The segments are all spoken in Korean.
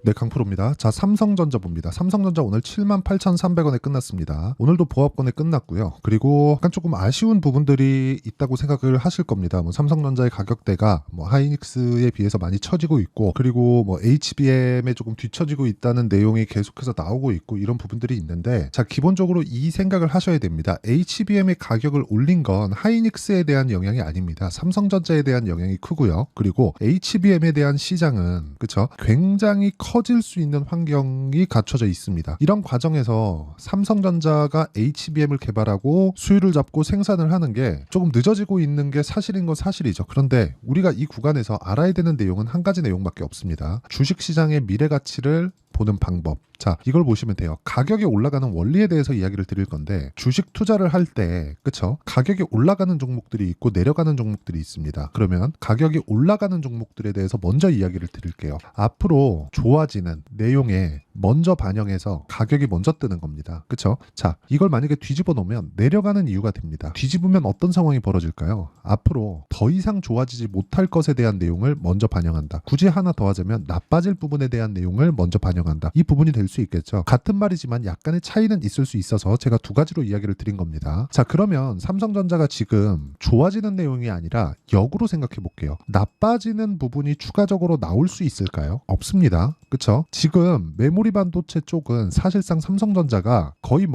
네, 강프로입니다. 자, 삼성전자 봅니다. 삼성전자 오늘 78,300원에 끝났습니다. 오늘도 보합권에 끝났고요. 그리고 약간 조금 아쉬운 부분들이 있다고 생각을 하실 겁니다. 삼성전자의 가격대가 하이닉스에 비해서 많이 처지고 있고, 그리고 HBM에 조금 뒤처지고 있다는 내용이 계속해서 나오고 있고, 이런 부분들이 있는데, 자, 기본적으로 이 생각을 하셔야 됩니다. HBM의 가격을 올린 건 하이닉스에 대한 영향이 아닙니다. 삼성전자에 대한 영향이 크고요. 그리고 HBM에 대한 시장은 그쵸? 굉장히 커질 수 있는 환경이 갖춰져 있습니다. 이런 과정에서 삼성전자가 HBM을 개발하고 수율을 잡고 생산을 하는 게 조금 늦어지고 있는 게 사실인 건 사실이죠. 그런데 우리가 이 구간에서 알아야 되는 내용은 한 가지 내용밖에 없습니다. 주식시장의 미래 가치를 보는 방법. 자, 이걸 보시면 돼요. 가격이 올라가는 원리에 대해서 이야기를 드릴 건데, 주식 투자를 할 때, 그쵸? 가격이 올라가는 종목들이 있고 내려가는 종목들이 있습니다. 그러면 가격이 올라가는 종목들에 대해서 먼저 이야기를 드릴게요. 앞으로 좋아지는 내용에 먼저 반영해서 가격이 먼저 뜨는 겁니다. 그쵸? 자, 이걸 만약에 뒤집어 놓으면 내려가는 이유가 됩니다. 뒤집으면 어떤 상황이 벌어질까요? 앞으로 더 이상 좋아지지 못할 것에 대한 내용을 먼저 반영한다. 굳이 하나 더 하자면 나빠질 부분에 대한 내용을 먼저 반영한다. 이 부분이 될 수 있겠죠. 같은 말이지만 약간의 차이는 있을 수 있어서 제가 두 가지로 이야기를 드린 겁니다. 자, 그러면 삼성전자가 지금 좋아지는 내용이 아니라 역으로 생각해 볼게요. 나빠지는 부분이 추가적으로 나올 수 있을까요? 없습니다. 그쵸? 지금 메모리 반도체 쪽은 사실상 삼성전자가 거의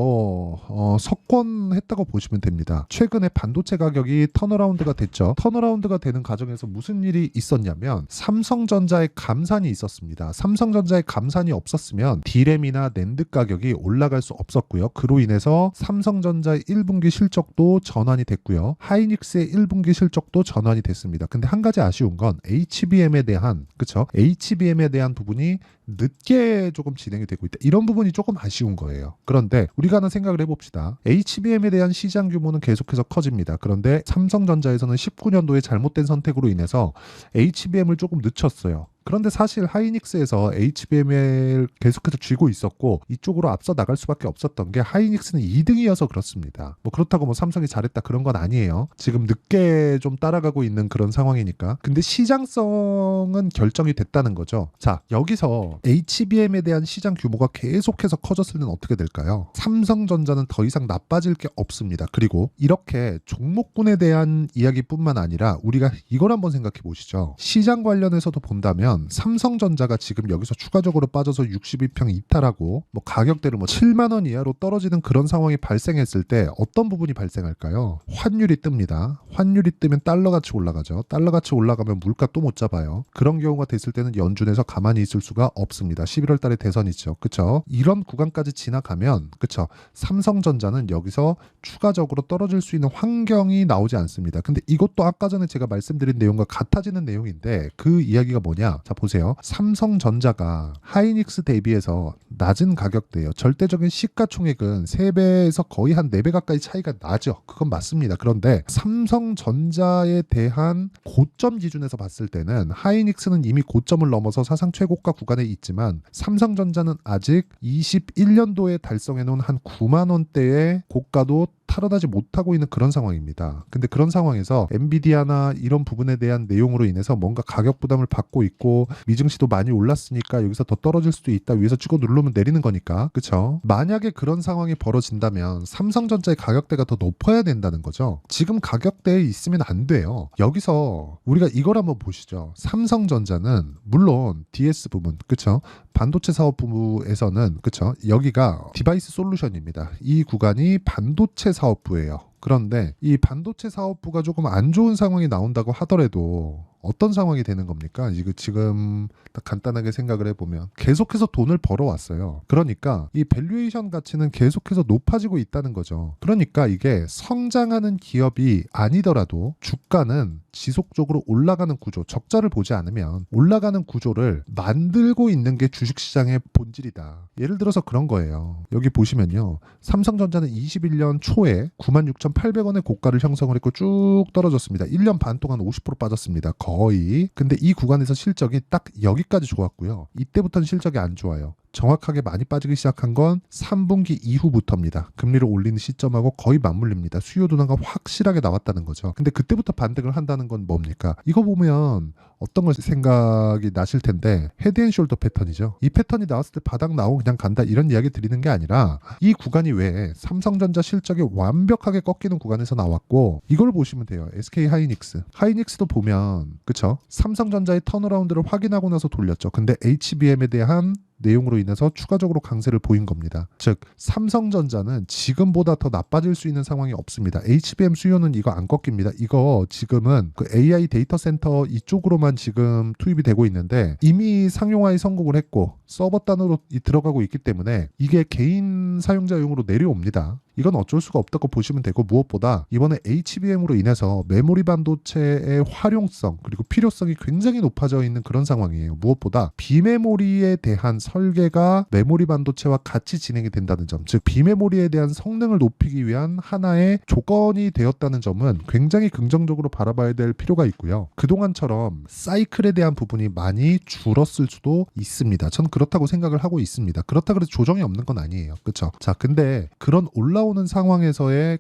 석권했다고 보시면 됩니다. 최근에 반도체 가격이 턴어라운드가 됐죠. 턴어라운드가 되는 과정에서 무슨 일이 있었냐면 삼성전자의 감산이 있었습니다. 삼성전자의 감산이 없었으면 D램이나 낸드 가격이 올라갈 수 없었고요. 그로 인해서 삼성전자의 1분기 실적도 전환이 됐고요. 하이닉스의 1분기 실적도 전환이 됐습니다. 근데 한 가지 아쉬운 건 HBM에 대한, 그쵸? HBM에 대한 부분이 늦게 조금 진행이 되고 있다. 이런 부분이 조금 아쉬운 거예요. 그런데 우리가 하나 생각을 해봅시다. HBM에 대한 시장 규모는 계속해서 커집니다. 그런데 삼성전자에서는 19년도에 잘못된 선택으로 인해서 HBM을 조금 늦췄어요. 그런데 사실 하이닉스에서 HBM을 계속해서 쥐고 있었고 이쪽으로 앞서 나갈 수밖에 없었던 게 하이닉스는 2등이어서 그렇습니다. 그렇다고 삼성이 잘했다 그런 건 아니에요. 지금 늦게 좀 따라가고 있는 그런 상황이니까. 근데 시장성은 결정이 됐다는 거죠. 자, 여기서 HBM에 대한 시장 규모가 계속해서 커졌을 때는 어떻게 될까요? 삼성전자는 더 이상 나빠질 게 없습니다. 그리고 이렇게 종목군에 대한 이야기뿐만 아니라 우리가 이걸 한번 생각해 보시죠. 시장 관련해서도 본다면 삼성전자가 지금 여기서 추가적으로 빠져서 62평 이탈하고 가격대를 7만 원 이하로 떨어지는 그런 상황이 발생했을 때 어떤 부분이 발생할까요? 환율이 뜹니다. 환율이 뜨면 달러같이 올라가죠. 달러같이 올라가면 물가 또 못 잡아요. 그런 경우가 됐을 때는 연준에서 가만히 있을 수가 없습니다. 11월 달에 대선 있죠. 그쵸? 이런 구간까지 지나가면 그쵸? 삼성전자는 여기서 추가적으로 떨어질 수 있는 환경이 나오지 않습니다. 근데 이것도 아까 전에 제가 말씀드린 내용과 같아지는 내용인데 그 이야기가 뭐냐? 자, 보세요. 삼성전자가 하이닉스 대비해서 낮은 가격대예요. 절대적인 시가총액은 3배에서 거의 한 4배 가까이 차이가 나죠. 그건 맞습니다. 그런데 삼성전자에 대한 고점 기준에서 봤을 때는 하이닉스는 이미 고점을 넘어서 사상 최고가 구간에 있지만 삼성전자는 아직 21년도에 달성해놓은 한 9만 원대의 고가도 탈환하지 못하고 있는 그런 상황입니다. 근데 그런 상황에서 엔비디아나 이런 부분에 대한 내용으로 인해서 뭔가 가격 부담을 받고 있고 미증시도 많이 올랐으니까 여기서 더 떨어질 수도 있다. 위에서 찍어 누르면 내리는 거니까. 그쵸? 만약에 그런 상황이 벌어진다면 삼성전자의 가격대가 더 높아야 된다는 거죠. 지금 가격대에 있으면 안 돼요. 여기서 우리가 이걸 한번 보시죠. 삼성전자는 물론 DS 부분, 그쵸? 반도체 사업부에서는 그쵸? 여기가 디바이스 솔루션입니다. 이 구간이 반도체 사업부예요. 그런데 이 반도체 사업부가 조금 안 좋은 상황이 나온다고 하더라도 어떤 상황이 되는 겁니까? 이거 지금 딱 간단하게 생각을 해보면 계속해서 돈을 벌어왔어요. 그러니까 이 밸류에이션 가치는 계속해서 높아지고 있다는 거죠. 그러니까 이게 성장하는 기업이 아니더라도 주가는 지속적으로 올라가는 구조, 적자를 보지 않으면 올라가는 구조를 만들고 있는 게 주식시장의 본질이다. 예를 들어서 그런 거예요. 여기 보시면요. 삼성전자는 21년 초에 96,800원의 고가를 형성을 했고 쭉 떨어졌습니다. 1년 반 동안 50% 빠졌습니다. 거의. 근데 이 구간에서 실적이 딱 여기까지 좋았고요. 이때부터는 실적이 안 좋아요. 정확하게 많이 빠지기 시작한 건 3분기 이후부터입니다. 금리를 올리는 시점하고 거의 맞물립니다. 수요 둔화가 확실하게 나왔다는 거죠. 근데 그때부터 반등을 한다는 건 뭡니까? 이거 보면 어떤 걸 생각이 나실 텐데 헤드앤숄더 패턴이죠. 이 패턴이 나왔을 때 바닥 나오고 그냥 간다 이런 이야기 드리는 게 아니라 이 구간이 왜 삼성전자 실적이 완벽하게 꺾이는 구간에서 나왔고 이걸 보시면 돼요. SK 하이닉스도 보면 그쵸? 삼성전자의 턴어라운드를 확인하고 나서 돌렸죠. 근데 HBM에 대한 내용으로 인해서 추가적으로 강세를 보인 겁니다. 즉 삼성전자는 지금보다 더 나빠질 수 있는 상황이 없습니다. HBM 수요는 이거 안 꺾입니다. 이거 지금은 그 AI 데이터 센터 이쪽으로만 지금 투입이 되고 있는데 이미 상용화에 성공을 했고 서버 단으로 들어가고 있기 때문에 이게 개인 사용자용으로 내려옵니다. 이건 어쩔 수가 없다고 보시면 되고 무엇보다 이번에 HBM으로 인해서 메모리 반도체의 활용성 그리고 필요성이 굉장히 높아져 있는 그런 상황이에요. 무엇보다 비메모리에 대한 설계가 메모리 반도체와 같이 진행이 된다는 점, 즉 비메모리에 대한 성능을 높이기 위한 하나의 조건이 되었다는 점은 굉장히 긍정적으로 바라봐야 될 필요가 있고요. 그동안처럼 사이클에 대한 부분이 많이 줄었을 수도 있습니다. 전 그렇다고 생각을 하고 있습니다. 그렇다고 해서 조정이 없는 건 아니에요. 그렇죠? 자, 근데 그런 올라오는 상황에서의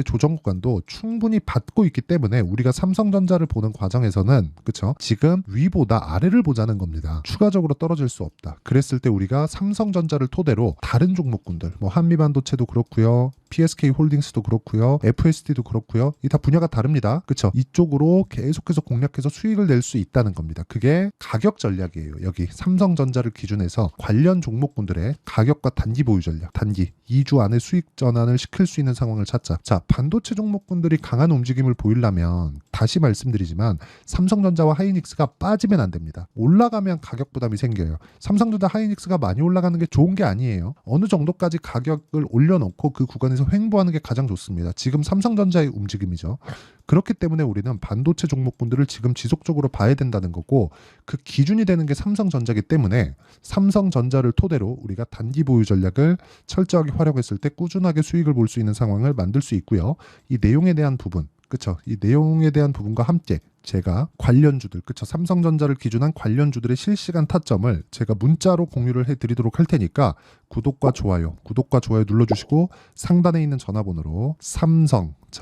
조정 구간도 충분히 받고 있기 때문에 우리가 삼성전자를 보는 과정에서는 그렇죠? 지금 위보다 아래를 보자는 겁니다. 추가적으로 떨어질 수 없다. 그랬을 때 우리가 삼성전자를 토대로 다른 종목군들, 뭐 한미반도체도 그렇고요. PSK 홀딩스도 그렇고요. FSD도 그렇고요. 이 다 분야가 다릅니다. 그렇죠? 이쪽으로 계속해서 공략해서 수익을 낼 수 있다는 겁니다. 그게 가격 전략이에요. 여기 삼성전자를 기준해서 관련 종목군들의 가격과 단기 보유 전략, 단기 2주 안에 수익 전환을 시킬 수 있는 상황을 찾자. 자, 반도체 종목군들이 강한 움직임을 보이려면 다시 말씀드리지만 삼성전자와 하이닉스가 빠지면 안 됩니다. 올라가면 가격 부담이 생겨요. 삼성전자 하이닉스가 많이 올라가는 게 좋은 게 아니에요. 어느 정도까지 가격을 올려놓고 그 구간에서 횡보하는 게 가장 좋습니다. 지금 삼성전자의 움직임이죠. 그렇기 때문에 우리는 반도체 종목군들을 지금 지속적으로 봐야 된다는 거고 그 기준이 되는 게 삼성전자이기 때문에 삼성전자를 토대로 우리가 단기 보유 전략을 철저하게 활용했을 때 꾸준하게 수익을 볼 수 있는 상황을 만들 수 있고요. 이 내용에 대한 부분, 그렇죠? 이 내용에 대한 부분과 함께 제가 관련주들, 그쵸? 삼성전자를 기준한 관련주들의 실시간 타점을 제가 문자로 공유를 해드리도록 할 테니까 구독과 좋아요 눌러주시고 상단에 있는 전화번호로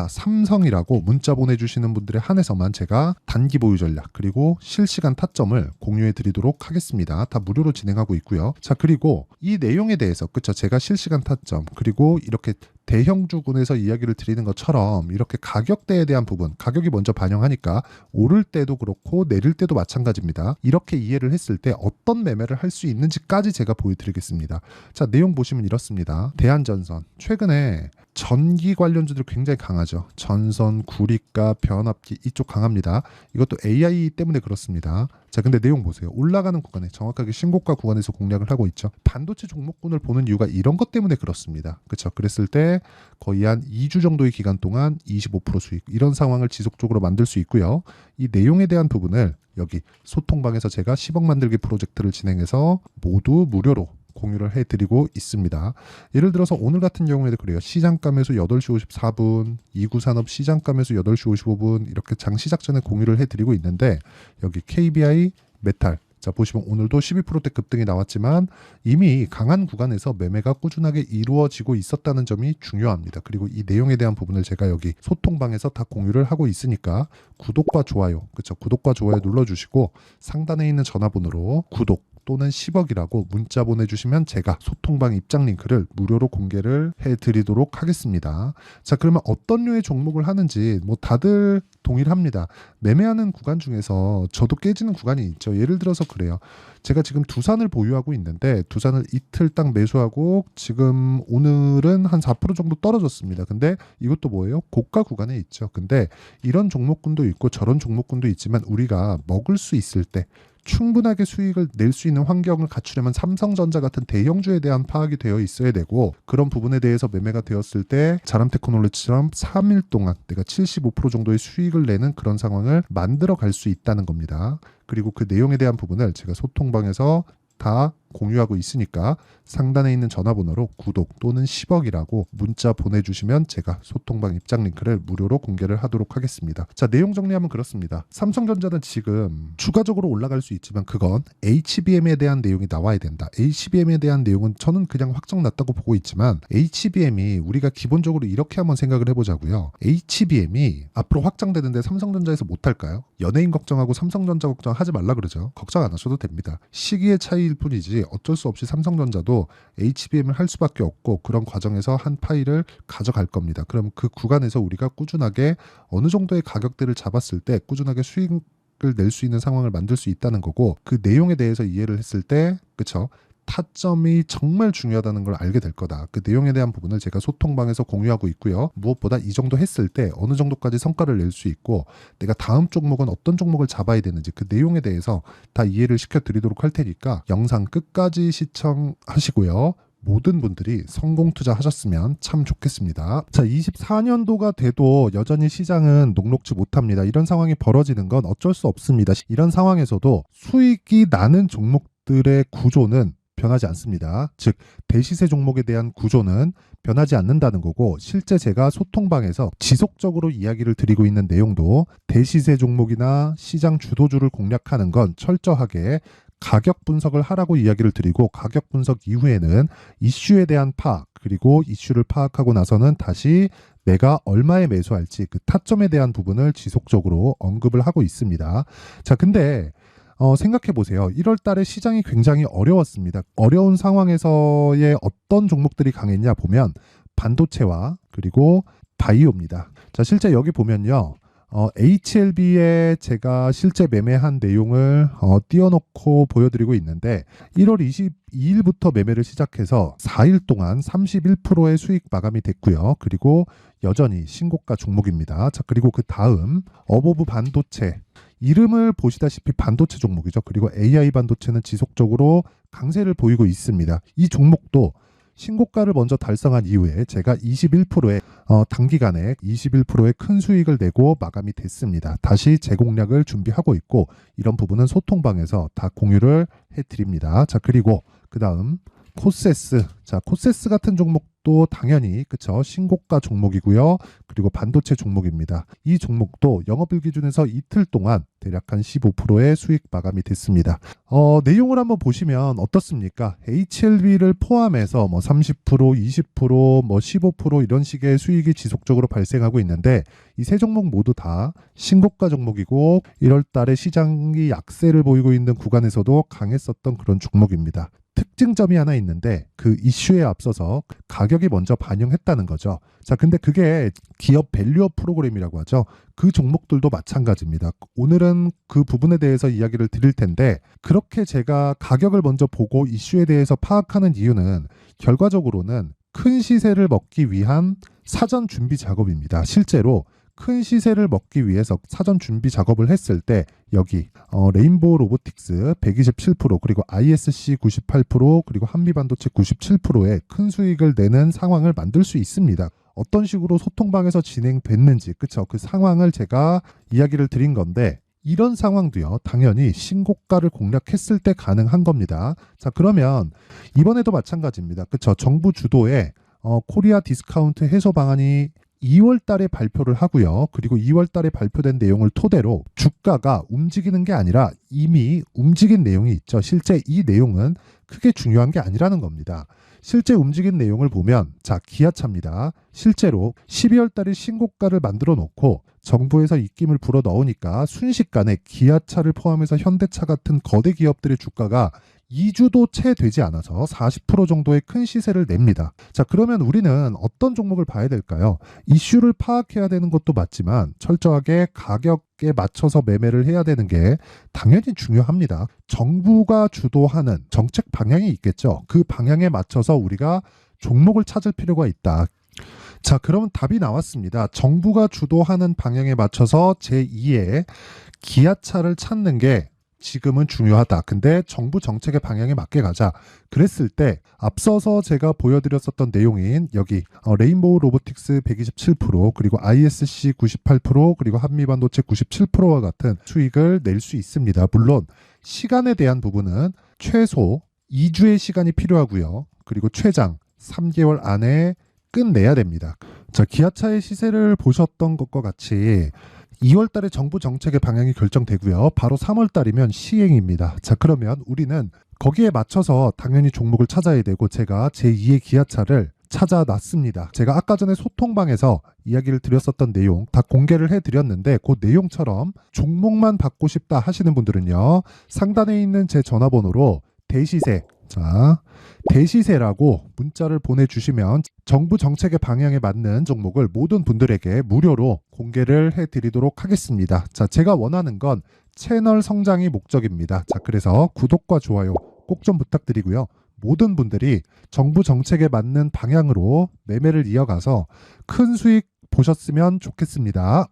삼성이라고 문자 보내주시는 분들에 한해서만 제가 단기 보유 전략 그리고 실시간 타점을 공유해드리도록 하겠습니다. 다 무료로 진행하고 있고요. 자, 그리고 이 내용에 대해서 그쵸? 제가 실시간 타점 그리고 이렇게 대형주군에서 이야기를 드리는 것처럼 이렇게 가격대에 대한 부분, 가격이 먼저 반영하니까 오를 때도 그렇고 내릴 때도 마찬가지입니다. 이렇게 이해를 했을 때 어떤 매매를 할 수 있는지까지 제가 보여드리겠습니다. 자, 내용 보시면 이렇습니다. 대한전선 최근에 전기 관련주들 굉장히 강하죠. 전선, 구리가, 변압기 이쪽 강합니다. 이것도 AI 때문에 그렇습니다. 자, 근데 내용 보세요. 올라가는 구간에 정확하게 신고가 구간에서 공략을 하고 있죠. 반도체 종목군을 보는 이유가 이런 것 때문에 그렇습니다. 그렇죠? 그랬을 때 거의 한 2주 정도의 기간 동안 25% 수익 이런 상황을 지속적으로 만들 수 있고요. 이 내용에 대한 부분을 여기 소통방에서 제가 10억 만들기 프로젝트를 진행해서 모두 무료로 공유를 해드리고 있습니다. 예를 들어서 오늘 같은 경우에도 그래요. 시장가 매수 8시 54분, 2구산업 시장가 매수 8시 55분 이렇게 장 시작 전에 공유를 해드리고 있는데 여기 KBI 메탈 자, 보시면 오늘도 12%대 급등이 나왔지만 이미 강한 구간에서 매매가 꾸준하게 이루어지고 있었다는 점이 중요합니다. 그리고 이 내용에 대한 부분을 제가 여기 소통방에서 다 공유를 하고 있으니까 구독과 좋아요, 그렇죠? 구독과 좋아요 눌러주시고 상단에 있는 전화번호로 구독 또는 10억이라고 문자 보내주시면 제가 소통방 입장 링크를 무료로 공개를 해드리도록 하겠습니다. 자, 그러면 어떤 류의 종목을 하는지 뭐 다들 동일합니다. 매매하는 구간 중에서 저도 깨지는 구간이 있죠. 예를 들어서 그래요. 제가 지금 두산을 보유하고 있는데 두산을 이틀 딱 매수하고 지금 오늘은 한 4% 정도 떨어졌습니다. 근데 이것도 뭐예요? 고가 구간에 있죠. 근데 이런 종목군도 있고 저런 종목군도 있지만 우리가 먹을 수 있을 때 충분하게 수익을 낼 수 있는 환경을 갖추려면 삼성전자 같은 대형주에 대한 파악이 되어 있어야 되고 그런 부분에 대해서 매매가 되었을 때 자람테크놀로지처럼 3일 동안 내가 75% 정도의 수익을 내는 그런 상황을 만들어 갈 수 있다는 겁니다. 그리고 그 내용에 대한 부분을 제가 소통방에서 다 공유하고 있으니까 상단에 있는 전화번호로 구독 또는 10억이라고 문자 보내주시면 제가 소통방 입장 링크를 무료로 공개를 하도록 하겠습니다. 자, 내용 정리하면 그렇습니다. 삼성전자는 지금 추가적으로 올라갈 수 있지만 그건 HBM에 대한 내용이 나와야 된다. HBM에 대한 내용은 저는 그냥 확정 났다고 보고 있지만 HBM이 우리가 기본적으로 이렇게 한번 생각을 해보자고요. HBM이 앞으로 확장되는데 삼성전자에서 못할까요? 연예인 걱정하고 삼성전자 걱정하지 말라 그러죠. 걱정 안 하셔도 됩니다. 시기의 차이일 뿐이지 어쩔 수 없이 삼성전자도 HBM을 할 수밖에 없고 그런 과정에서 한 파일을 가져갈 겁니다. 그럼 그 구간에서 우리가 꾸준하게 어느 정도의 가격대를 잡았을 때 꾸준하게 수익을 낼 수 있는 상황을 만들 수 있다는 거고 그 내용에 대해서 이해를 했을 때 그쵸? 타점이 정말 중요하다는 걸 알게 될 거다. 그 내용에 대한 부분을 제가 소통방에서 공유하고 있고요. 무엇보다 이 정도 했을 때 어느 정도까지 성과를 낼 수 있고 내가 다음 종목은 어떤 종목을 잡아야 되는지 그 내용에 대해서 다 이해를 시켜드리도록 할 테니까 영상 끝까지 시청하시고요. 모든 분들이 성공 투자하셨으면 참 좋겠습니다. 자, 24년도가 돼도 여전히 시장은 녹록지 못합니다. 이런 상황이 벌어지는 건 어쩔 수 없습니다. 이런 상황에서도 수익이 나는 종목들의 구조는 변하지 않습니다. 즉 대시세 종목에 대한 구조는 변하지 않는다는 거고 실제 제가 소통방에서 지속적으로 이야기를 드리고 있는 내용도 대시세 종목이나 시장 주도주를 공략하는 건 철저하게 가격 분석을 하라고 이야기를 드리고 가격 분석 이후에는 이슈에 대한 파악 그리고 이슈를 파악하고 나서는 다시 내가 얼마에 매수할지 그 타점에 대한 부분을 지속적으로 언급을 하고 있습니다. 자, 근데 생각해 보세요. 1월 달에 시장이 굉장히 어려웠습니다. 어려운 상황에서의 어떤 종목들이 강했냐 보면 반도체와 그리고 바이오입니다. 자, 실제 여기 보면요. HLB에 제가 실제 매매한 내용을 띄워놓고 보여드리고 있는데 1월 22일부터 매매를 시작해서 4일 동안 31%의 수익 마감이 됐고요. 그리고 여전히 신고가 종목입니다. 자, 그리고 그 다음 어보브 반도체 이름을 보시다시피 반도체 종목이죠. 그리고 AI 반도체는 지속적으로 강세를 보이고 있습니다. 이 종목도 신고가를 먼저 달성한 이후에 제가 21%의 단기간에 21%의 큰 수익을 내고 마감이 됐습니다. 다시 재공략을 준비하고 있고 이런 부분은 소통방에서 다 공유를 해드립니다. 자, 그리고 그 다음 코세스. 자, 코세스 같은 종목도 당연히 그쵸 신고가 종목이고요. 그리고 반도체 종목입니다. 이 종목도 영업일 기준에서 이틀 동안 대략 한 15%의 수익 마감이 됐습니다. 내용을 한번 보시면 어떻습니까? HLB를 포함해서 뭐 30%, 20%, 뭐 15% 이런 식의 수익이 지속적으로 발생하고 있는데 이 세 종목 모두 다 신고가 종목이고 1월 달에 시장이 약세를 보이고 있는 구간에서도 강했었던 그런 종목입니다. 특징점이 하나 있는데 그 이슈에 앞서서 가격이 먼저 반영했다는 거죠. 자, 근데 그게 기업 밸류업 프로그램이라고 하죠. 그 종목들도 마찬가지입니다. 오늘은 그 부분에 대해서 이야기를 드릴 텐데 그렇게 제가 가격을 먼저 보고 이슈에 대해서 파악하는 이유는 결과적으로는 큰 시세를 먹기 위한 사전 준비 작업입니다. 실제로 큰 시세를 먹기 위해서 사전 준비 작업을 했을 때 여기 레인보우 로보틱스 127% 그리고 ISC 98% 그리고 한미반도체 97%의 큰 수익을 내는 상황을 만들 수 있습니다. 어떤 식으로 소통방에서 진행됐는지 그쵸? 그 상황을 제가 이야기를 드린 건데 이런 상황도요 당연히 신고가를 공략했을 때 가능한 겁니다. 자, 그러면 이번에도 마찬가지입니다. 그쵸? 정부 주도의 코리아 디스카운트 해소 방안이 2월 달에 발표를 하고요. 그리고 2월 달에 발표된 내용을 토대로 주가가 움직이는 게 아니라 이미 움직인 내용이 있죠. 실제 이 내용은 크게 중요한 게 아니라는 겁니다. 실제 움직인 내용을 보면 자, 기아차입니다. 실제로 12월 달에 신고가를 만들어 놓고 정부에서 입김을 불어 넣으니까 순식간에 기아차를 포함해서 현대차 같은 거대 기업들의 주가가 2주도 채 되지 않아서 40% 정도의 큰 시세를 냅니다. 자, 그러면 우리는 어떤 종목을 봐야 될까요? 이슈를 파악해야 되는 것도 맞지만 철저하게 가격에 맞춰서 매매를 해야 되는 게 당연히 중요합니다. 정부가 주도하는 정책 방향이 있겠죠. 그 방향에 맞춰서 우리가 종목을 찾을 필요가 있다. 자, 그러면 답이 나왔습니다. 정부가 주도하는 방향에 맞춰서 제2의 기아차를 찾는 게 지금은 중요하다. 근데 정부 정책의 방향에 맞게 가자. 그랬을 때 앞서서 제가 보여드렸었던 내용인 여기 레인보우 로보틱스 127% 그리고 ISC 98% 그리고 한미반도체 97%와 같은 수익을 낼 수 있습니다. 물론 시간에 대한 부분은 최소 2주의 시간이 필요하고요. 그리고 최장 3개월 안에 끝내야 됩니다. 자, 기아차의 시세를 보셨던 것과 같이 2월 달에 정부 정책의 방향이 결정되고요. 바로 3월 달이면 시행입니다. 자, 그러면 우리는 거기에 맞춰서 당연히 종목을 찾아야 되고 제가 제2의 기아차를 찾아놨습니다. 제가 아까 전에 소통방에서 이야기를 드렸었던 내용 다 공개를 해드렸는데 그 내용처럼 종목만 받고 싶다 하시는 분들은요. 상단에 있는 제 전화번호로 대시세, 자, 대시세라고 문자를 보내주시면 정부 정책의 방향에 맞는 종목을 모든 분들에게 무료로 공개를 해드리도록 하겠습니다. 자, 제가 원하는 건 채널 성장이 목적입니다. 자, 그래서 구독과 좋아요 꼭 좀 부탁드리고요. 모든 분들이 정부 정책에 맞는 방향으로 매매를 이어가서 큰 수익 보셨으면 좋겠습니다.